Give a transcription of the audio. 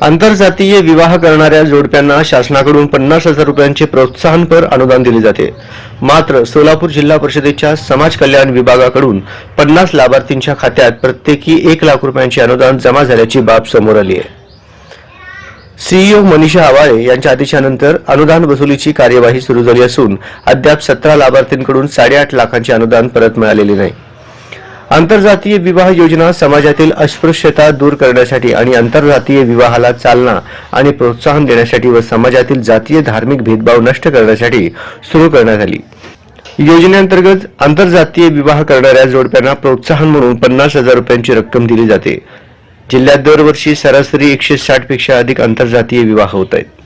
आंतरजातीय विवाह करणाऱ्या जोडप्यांना शासनाकडून 50,000 रुपयांचे प्रोत्साहनपर अनुदान दिले जाते. मात्र सोलापूर जिल्हा परिषदेच्या समाज कल्याण विभागाकडून 50 लाभार्थींच्या खात्यात प्रत्येकी 1 लाख रुपयांचे अनुदान जमा झाल्याची बाब समोर आली आहे. सीईओ मनीषा आवाळे यांच्या आदेशानंतर अनुदान वसुलीची कार्यवाही सुरू झाली असून अद्याप 17 लाभार्थींकडून 8.5 लाखांचे अनुदान परत मिळालेले नाही. आंतरजातीय विवाह योजना समाजातील अस्पृश्यता दूर करण्यासाठी आणि आंतरजातीय विवाहाला चालना आणि प्रोत्साहन देण्यासाठी व समाजातील जातीय धार्मिक भेदभाव नष्ट करण्यासाठी सुरू करण्यात आली. योजनेअंतर्गत आंतरजातीय विवाह करणाऱ्या जोडप्यांना प्रोत्साहन म्हणून 50,000 रुपयांची रक्कम दिली जाते. जिल्ह्यात दरवर्षी सरासरी 160 पेक्षा अधिक आंतरजातीय विवाह होत आहेत.